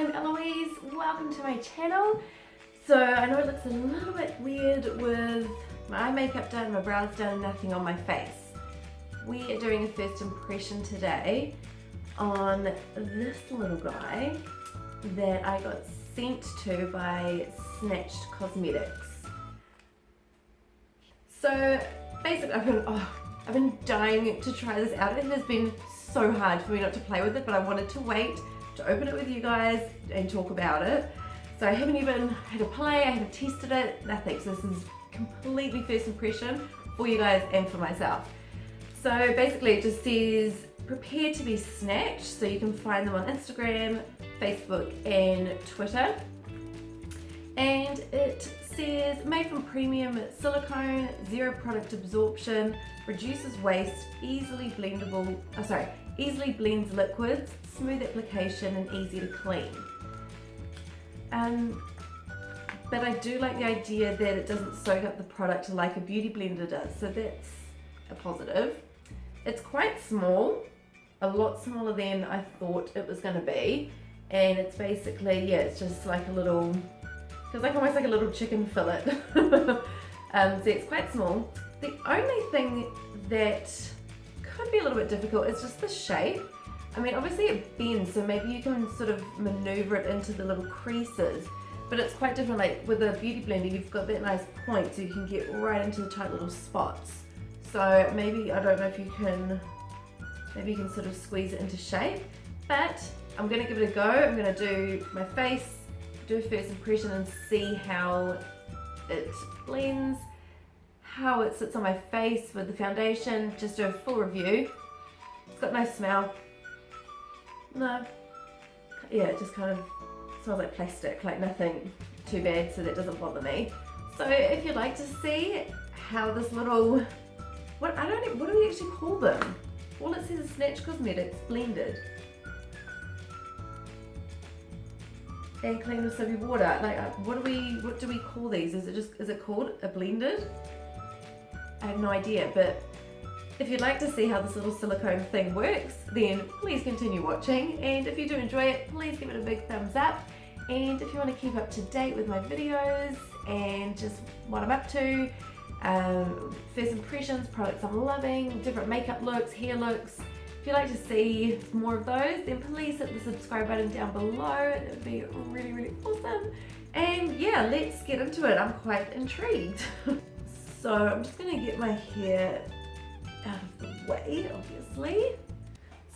I'm Eloise, welcome to my channel. So I know it looks a little bit weird with my eye makeup done, my brows done, nothing on my face. We are doing a first impression today on this little guy that I got sent to by Snatch Cosmetics. So basically I've been dying to try this out. It has been so hard for me not to play with it, but I wanted to wait to open it with you guys and talk about it. So I haven't even had a play, I haven't tested it, nothing. So this is completely first impression for you guys and for myself. So basically it just says prepare to be snatched. So you can find them on Instagram, Facebook and Twitter. And it says made from premium silicone, zero product absorption, reduces waste, easily blends liquids, smooth application and easy to clean. But I do like the idea that it doesn't soak up the product like a beauty blender does, so that's a positive. It's quite small, a lot smaller than I thought it was going to be, and it's basically, yeah, it's just like a little, feels like almost like a little chicken fillet. So it's quite small. The only thing that could be a little bit difficult is just the shape. I mean, obviously it bends, so maybe you can sort of maneuver it into the little creases, but it's quite different. Like with a beauty blender, you've got that nice point, so you can get right into the tight little spots. So maybe, I don't know if you can, maybe you can sort of squeeze it into shape, but I'm gonna give it a go. I'm gonna do my face, do a first impression and see how it blends, how it sits on my face with the foundation, just do a full review. It's got no smell. No. Yeah, it just kind of smells like plastic, like nothing too bad, so that doesn't bother me. So if you'd like to see how this little, what do we actually call them? All it says is Snatch Cosmetics blended. And clean with soapy water. Like what do we call these? Is it called a blended? I have no idea, but if you'd like to see how this little silicone thing works, then please continue watching, and if you do enjoy it, please give it a big thumbs up. And if you want to keep up to date with my videos and just what I'm up to, first impressions, products I'm loving, different makeup looks, hair looks, if you'd like to see more of those, then please hit the subscribe button down below. It would be really, really awesome. And yeah, let's get into it. I'm quite intrigued. So I'm just going to get my hair out of the way, obviously.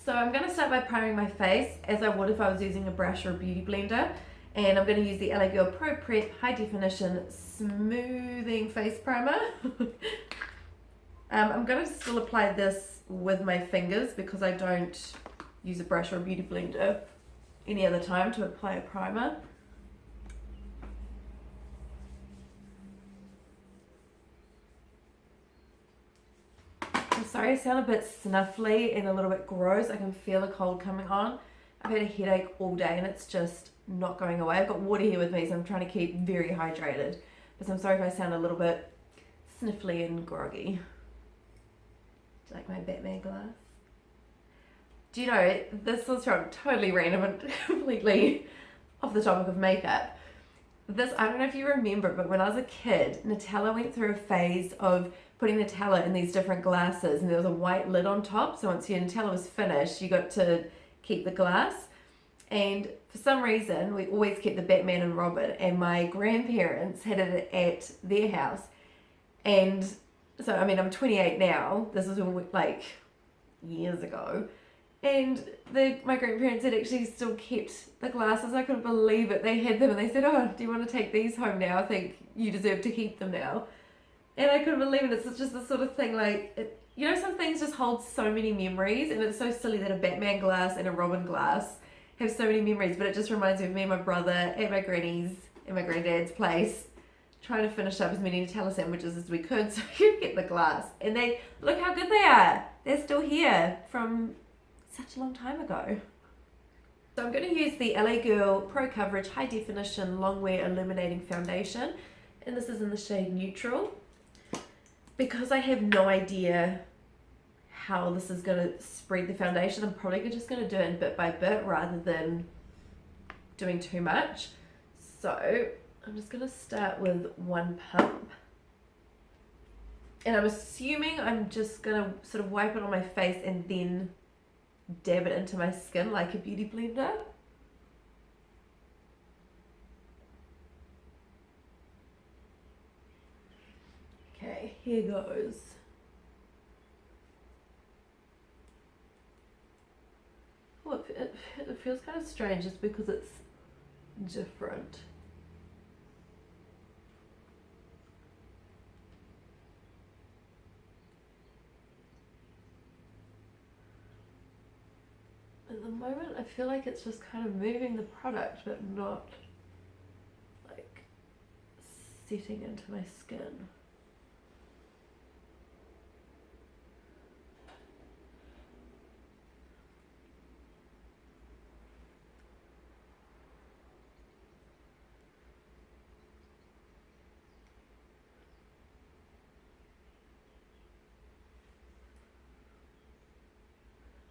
So I'm going to start by priming my face as I would if I was using a brush or a beauty blender. And I'm going to use the L.A.Girl Pro Prep High Definition Smoothing Face Primer. I'm going to still apply this with my fingers because I don't use a brush or a beauty blender any other time to apply a primer. I'm sorry I sound a bit snuffly and a little bit gross. I can feel the cold coming on. I've had a headache all day and it's just not going away. I've got water here with me, so I'm trying to keep very hydrated. But I'm sorry if I sound a little bit sniffly and groggy. Do you like my Batman glass? Do you know, this was from totally random and completely off the topic of makeup. This, I don't know if you remember, but when I was a kid, Nutella went through a phase of putting Nutella in these different glasses, and there was a white lid on top, so once your Nutella was finished, you got to keep the glass. And for some reason, we always kept the Batman and Robin, and my grandparents had it at their house. And so, I mean, I'm 28 now, this was like years ago, and my grandparents had actually still kept the glasses. I couldn't believe it. They had them and they said, oh, do you want to take these home now? I think you deserve to keep them now. And I couldn't believe it. It's just the sort of thing like, you know, some things just hold so many memories, and it's so silly that a Batman glass and a Robin glass have so many memories, but it just reminds me of me and my brother at my granny's and my granddad's place trying to finish up as many Nutella sandwiches as we could so we could get the glass. And they, look how good they are. They're still here from such a long time ago. So I'm going to use the L.A.Girl Pro Coverage High Definition Longwear Illuminating Foundation, and this is in the shade Neutral. Because I have no idea how this is going to spread the foundation, I'm probably just going to do it bit by bit rather than doing too much. So I'm just gonna start with one pump. And I'm assuming I'm just gonna sort of wipe it on my face and then dab it into my skin like a beauty blender. Okay, here goes. Oh, it feels kind of strange just because it's different. At the moment, I feel like it's just kind of moving the product, but not like setting into my skin.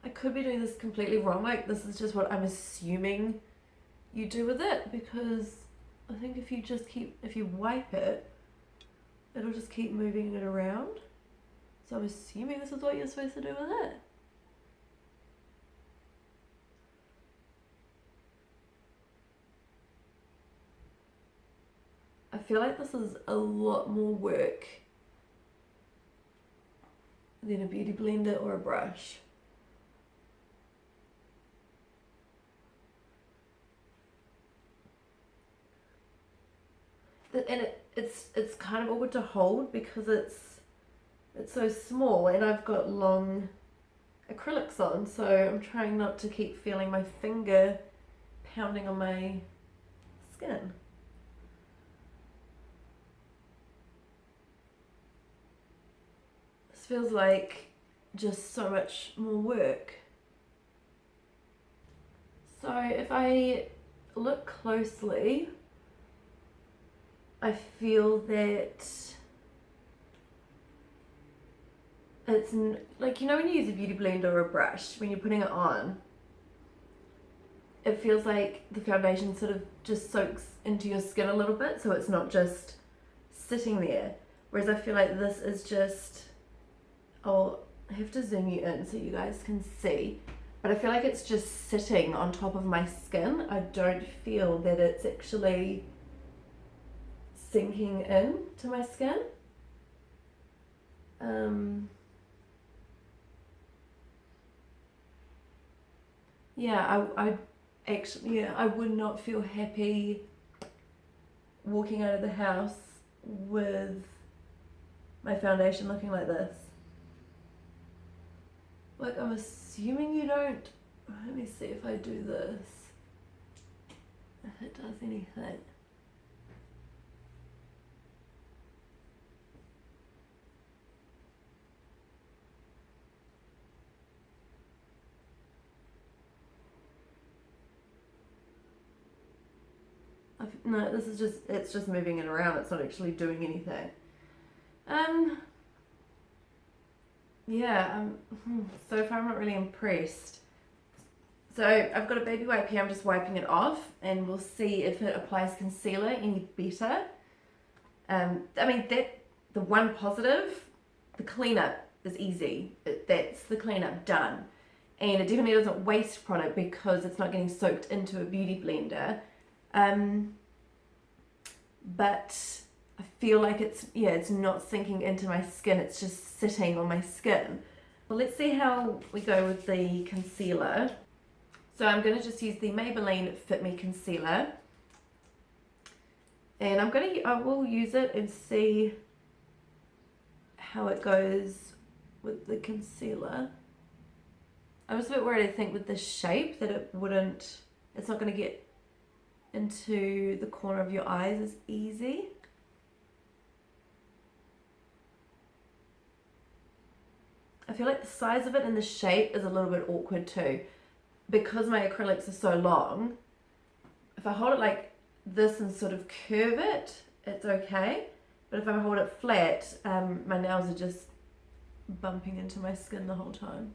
I could be doing this completely wrong, like this is just what I'm assuming you do with it, because I think if you wipe it, it'll just keep moving it around. So I'm assuming this is what you're supposed to do with it. I feel like this is a lot more work than a beauty blender or a brush. And it's kind of awkward to hold because it's so small, and I've got long acrylics on, so I'm trying not to keep feeling my finger pounding on my skin. This feels like just so much more work. So if I look closely, I feel that it's like, you know, when you use a beauty blender or a brush, when you're putting it on, it feels like the foundation sort of just soaks into your skin a little bit, so it's not just sitting there. Whereas I feel like this is just, I'll have to zoom you in so you guys can see, but I feel like it's just sitting on top of my skin. I don't feel that it's actually sinking in to my skin. I would not feel happy walking out of the house with my foundation looking like this. Like, I'm assuming you don't. Let me see if I do this, if it does anything. No, this is just, it's just moving it around. It's not actually doing anything. So far I'm not really impressed. So I've got a baby wipe here. I'm just wiping it off, and we'll see if it applies concealer any better. I mean, the one positive, the cleanup is easy. That's the cleanup done. And it definitely doesn't waste product because it's not getting soaked into a beauty blender. But I feel like it's not sinking into my skin, it's just sitting on my skin. Well, let's see how we go with the concealer. So I'm going to just use the Maybelline Fit Me Concealer. And I will use it and see how it goes with the concealer. I was a bit worried, I think, with the shape that it's not going to get into the corner of your eyes as easy. I feel like the size of it and the shape is a little bit awkward too. Because my acrylics are so long, if I hold it like this and sort of curve it, it's okay. But if I hold it flat, my nails are just bumping into my skin the whole time.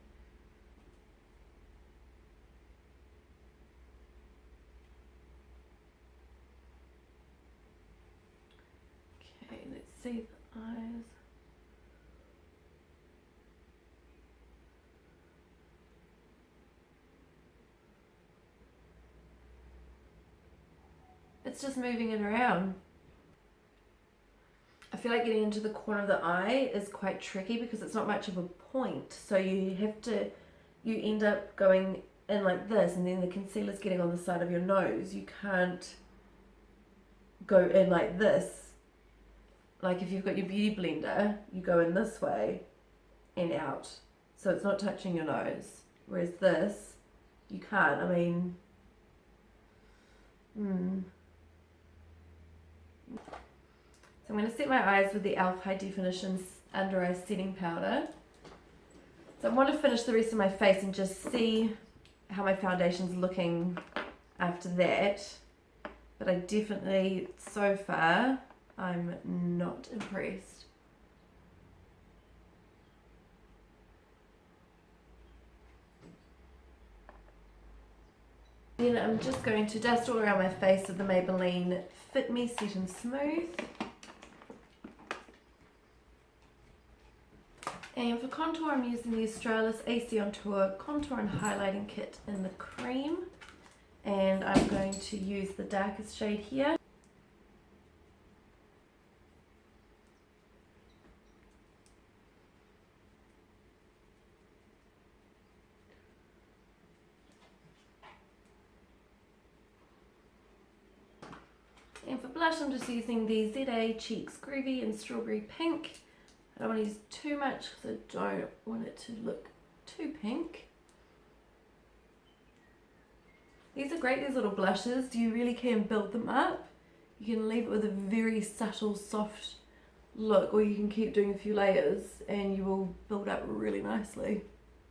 see the eyes. It's just moving it around. I feel like getting into the corner of the eye is quite tricky because it's not much of a point. So you end up going in like this, and then the concealer's getting on the side of your nose. You can't go in like this. Like if you've got your beauty blender, you go in this way and out. So it's not touching your nose. Whereas this, you can't. I mean, So I'm going to set my eyes with the e.l.f. High Definition Under Eye Setting Powder. So I want to finish the rest of my face and just see how my foundation's looking after that. But I definitely, so far, I'm not impressed. Then I'm just going to dust all around my face with the Maybelline Fit Me Set and Smooth. And for contour, I'm using the Australis AC on Tour Contour and Highlighting Kit in the cream. And I'm going to use the darkest shade here. And for blush, I'm just using the ZA Cheeks Groovy in Strawberry Pink. I don't want to use too much because I don't want it to look too pink. These are great, these little blushes. You really can build them up. You can leave it with a very subtle, soft look, or you can keep doing a few layers and you will build up really nicely.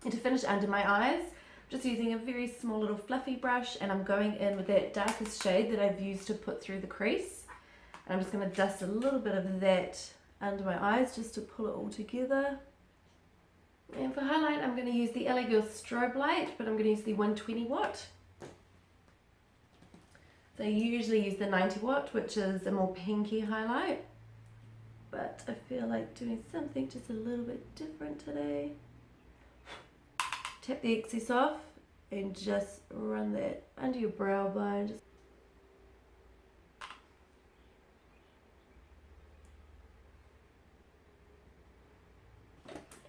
And to finish under my eyes, I'm just using a very small little fluffy brush, and I'm going in with that darkest shade that I've used to put through the crease. And I'm just going to dust a little bit of that under my eyes just to pull it all together. And for highlight, I'm going to use the L.A.Girl strobe light, but I'm going to use the 120 watt. So I usually use the 90 watt, which is a more pinky highlight, but I feel like doing something just a little bit different today. Tap the excess off and just run that under your brow bone.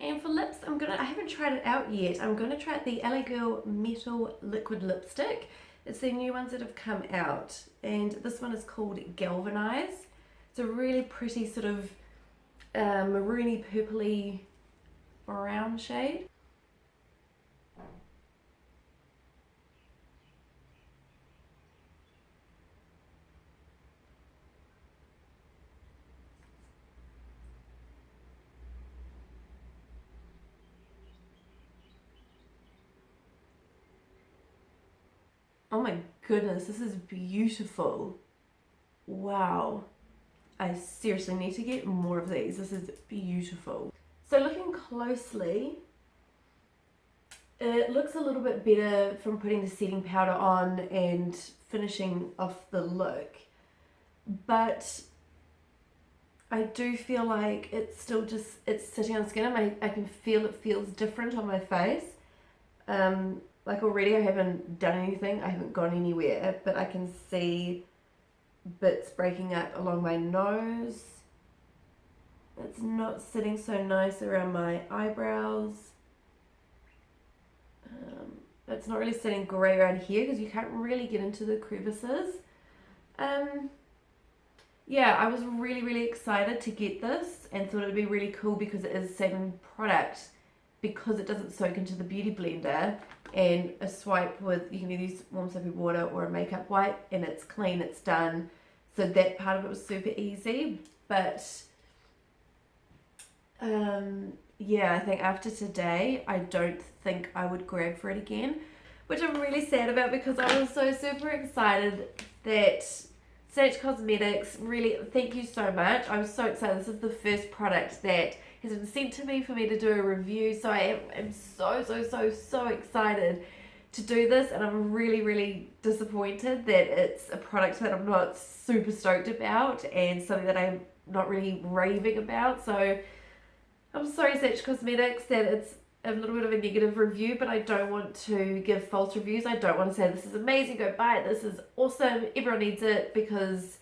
And for lips, I haven't tried it out yet. I'm gonna try the L.A.Girl Metal Liquid Lipstick. It's the new ones that have come out, and this one is called Galvanize. It's a really pretty sort of maroony purpley brown shade. Oh my goodness, this is beautiful. Wow. I seriously need to get more of these. This is beautiful. So looking closely, it looks a little bit better from putting the setting powder on and finishing off the look. But I do feel like it's still just, it's sitting on skin. I can feel it feels different on my face. Like already I haven't done anything, I haven't gone anywhere, but I can see bits breaking up along my nose. It's not sitting so nice around my eyebrows. It's not really sitting great around here because you can't really get into the crevices. Yeah, I was really excited to get this and thought it would be really cool because it is a saving product because it doesn't soak into the beauty blender, and a swipe with, you can either use warm soapy water or a makeup wipe and it's clean, it's done. So that part of it was super easy, but yeah, I think after today I don't think I would grab for it again, which I'm really sad about because I was so super excited that Snatch Cosmetics, really, thank you so much. I was so excited. This is the first product that has been sent to me for me to do a review, so I am so excited to do this, and I'm really disappointed that it's a product that I'm not super stoked about and something that I not really raving about. So I'm sorry, Snatch Cosmetics, that it's a little bit of a negative review, but I don't want to give false reviews. I don't want to say this is amazing, go buy it, this is awesome, everyone needs it, because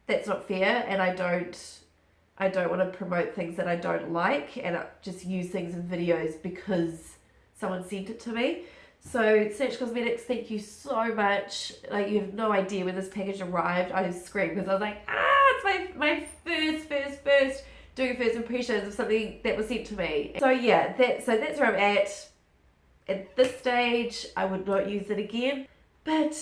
that's not fair, and I don't want to promote things that I don't like and just use things in videos because someone sent it to me. So Snatch Cosmetics, thank you so much. Like, you have no idea when this package arrived, I screamed because I was like, it's my first doing first impressions of something that was sent to me. So yeah, that's where I'm at. At this stage, I would not use it again, but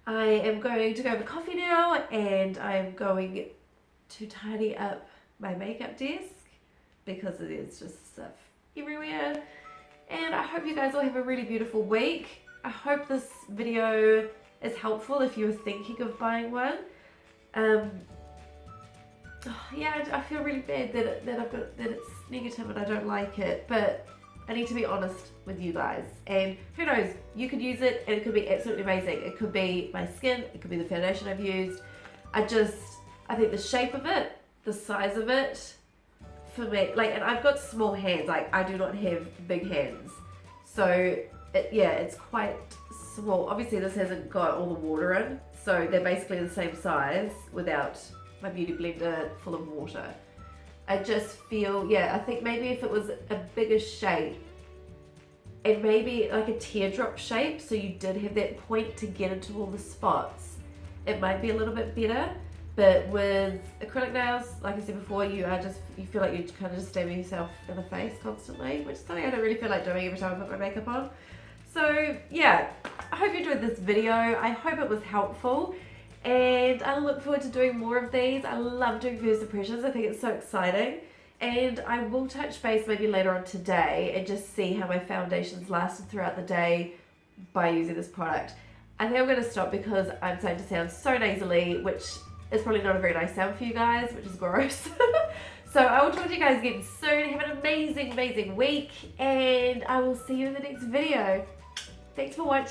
I am going to go have a coffee now, and I'm going to tidy up my makeup desk because there's just stuff everywhere. And I hope you guys all have a really beautiful week. I hope this video is helpful if you're thinking of buying one. Yeah, I feel really bad that it's negative and I don't like it, but I need to be honest with you guys. And who knows, you could use it and it could be absolutely amazing. It could be my skin, it could be the foundation I've used. I think the shape of it, the size of it, for me, like, and I've got small hands, like I do not have big hands. So it's quite small. Obviously this hasn't got all the water in, so they're basically the same size without my beauty blender full of water. I just feel, I think maybe if it was a bigger shape and maybe like a teardrop shape, so you did have that point to get into all the spots, it might be a little bit better. But with acrylic nails, like I said before, you feel like you're kind of just stabbing yourself in the face constantly, which is something I don't really feel like doing every time I put my makeup on. So yeah, I hope you enjoyed this video. I hope it was helpful. And I look forward to doing more of these. I love doing first impressions. I think it's so exciting. And I will touch base maybe later on today and just see how my foundations lasted throughout the day by using this product. I think I'm going to stop because I'm starting to sound so nasally, which is probably not a very nice sound for you guys, which is gross. So I will talk to you guys again soon. Have an amazing, amazing week. And I will see you in the next video. Thanks for watching.